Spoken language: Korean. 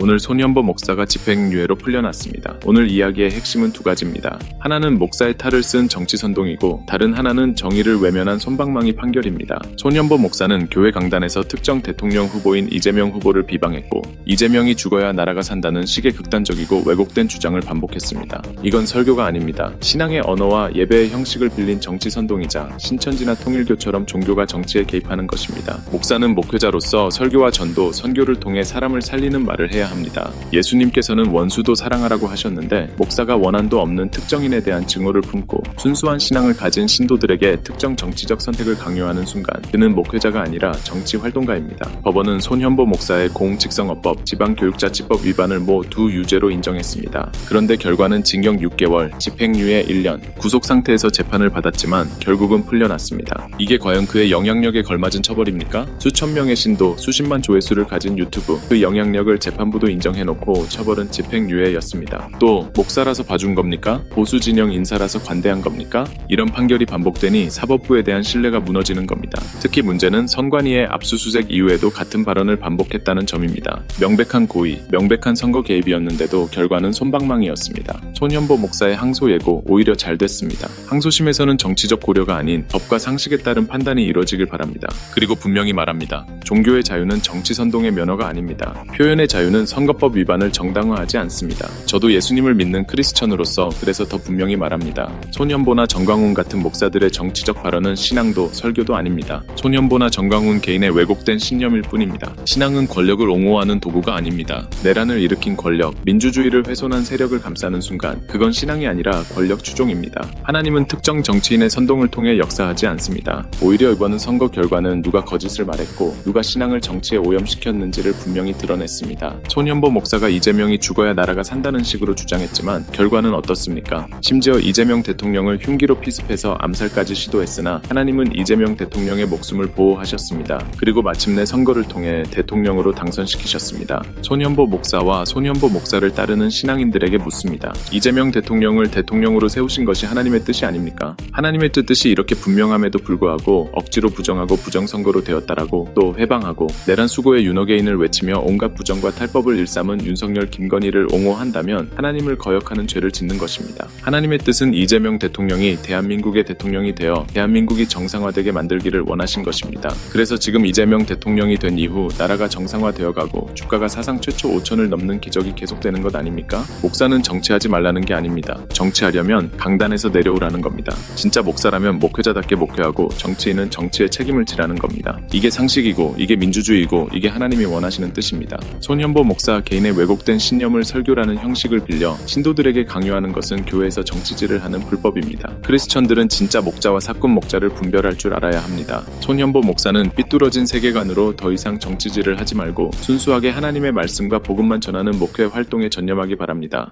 오늘 손현보 목사가 집행유예로 풀려났습니다. 오늘 이야기의 핵심은 두 가지입니다. 하나는 목사의 탈을 쓴 정치선동이고 다른 하나는 정의를 외면한 솜방망이 판결입니다. 손현보 목사는 교회 강단에서 특정 대통령 후보인 이재명 후보를 비방했고 이재명이 죽어야 나라가 산다는 식의 극단적이고 왜곡된 주장을 반복했습니다. 이건 설교가 아닙니다. 신앙의 언어와 예배의 형식을 빌린 정치선동이자 신천지나 통일교처럼 종교가 정치에 개입하는 것입니다. 목사는 목회자로서 설교와 전도, 선교를 통해 사람을 살리는 말을 해야 합니다. 예수님께서는 원수도 사랑하라고 하셨는데 목사가 원한도 없는 특정인에 대한 증오를 품고 순수한 신앙을 가진 신도들에게 특정 정치적 선택을 강요하는 순간 그는 목회자가 아니라 정치 활동가입니다. 법원은 손현보 목사의 공직선거법, 지방교육자치법 위반을 모두 유죄로 인정했습니다. 그런데 결과는 징역 6개월, 집행유예 1년, 구속 상태에서 재판을 받았지만 결국은 풀려났습니다. 이게 과연 그의 영향력에 걸맞은 처벌입니까? 수천 명의 신도, 수십만 조회수를 가진 유튜브, 그 영향력을 재판부도 인정해놓고 처벌은 집행유예였습니다. 또 목사라서 봐준 겁니까? 보수 진영 인사라서 관대한 겁니까? 이런 판결이 반복되니 사법부에 대한 신뢰가 무너지는 겁니다. 특히 문제는 선관위의 압수수색 이후에도 같은 발언을 반복했다는 점입니다. 명백한 고의, 명백한 선거 개입이었는데도 결과는 솜방망이였습니다. 손현보 목사의 항소 예고 오히려 잘 됐습니다. 항소심에서는 정치적 고려가 아닌 법과 상식에 따른 판단이 이루어지길 바랍니다. 그리고 분명히 말합니다. 종교의 자유는 정치 선동의 면허가 아닙니다. 표현의 자유는 선거법 위반을 정당화하지 않습니다. 저도 예수님을 믿는 크리스천으로서 그래서 더 분명히 말합니다. 손현보나 정광훈 같은 목사들의 정치적 발언은 신앙도 설교도 아닙니다. 손현보나 정광훈 개인의 왜곡된 신념일 뿐입니다. 신앙은 권력을 옹호하는 도구가 아닙니다. 내란을 일으킨 권력, 민주주의를 훼손한 세력을 감싸는 순간 그건 신앙이 아니라 권력 추종입니다. 하나님은 특정 정치인의 선동을 통해 역사하지 않습니다. 오히려 이번은 선거 결과는 누가 거짓을 말했고 누가 신앙을 정치에 오염시켰는지를 분명히 드러냈습니다. 손현보 목사가 이재명이 죽어야 나라가 산다는 식으로 주장했지만 결과는 어떻습니까? 심지어 이재명 대통령을 흉기로 피습해서 암살까지 시도했으나 하나님은 이재명 대통령의 목숨을 보호하셨습니다. 그리고 마침내 선거를 통해 대통령으로 당선시키셨습니다. 손현보 목사와 손현보 목사를 따르는 신앙인들에게 묻습니다. 이재명 대통령을 대통령으로 세우신 것이 하나님의 뜻이 아닙니까? 하나님의 뜻이 이렇게 분명함에도 불구하고 억지로 부정하고 부정선거로 되었다라고 또 해방하고 내란 수고의 윤호개인을 외치며 온갖 부정과 탈법을 일삼은 윤석열, 김건희를 옹호한다면 하나님을 거역하는 죄를 짓는 것입니다. 하나님의 뜻은 이재명 대통령이 대한민국의 대통령이 되어 대한민국이 정상화되게 만들기를 원하신 것입니다. 그래서 지금 이재명 대통령이 된 이후 나라가 정상화되어가고 주가가 사상 최초 5천을 넘는 기적이 계속되는 것 아닙니까? 목사는 정치하지 말라는 게 아닙니다. 정치하려면 강단에서 내려오라는 겁니다. 진짜 목사라면 목회자답게 목회하고 정치인은 정치에 책임을 지라는 겁니다. 이게 상식이고 이게 민주주의고 이게 하나님이 원하시는 뜻입니다. 손현보 목사 개인의 왜곡된 신념을 설교라는 형식을 빌려 신도들에게 강요하는 것은 교회에서 정치질을 하는 불법입니다. 크리스천들은 진짜 목자와 사꾼 목자를 분별할 줄 알아야 합니다. 손현보 목사는 삐뚤어진 세계관으로 더 이상 정치질을 하지 말고 순수하게 하나님의 말씀과 복음만 전하는 목회 활동에 전념하기 바랍니다.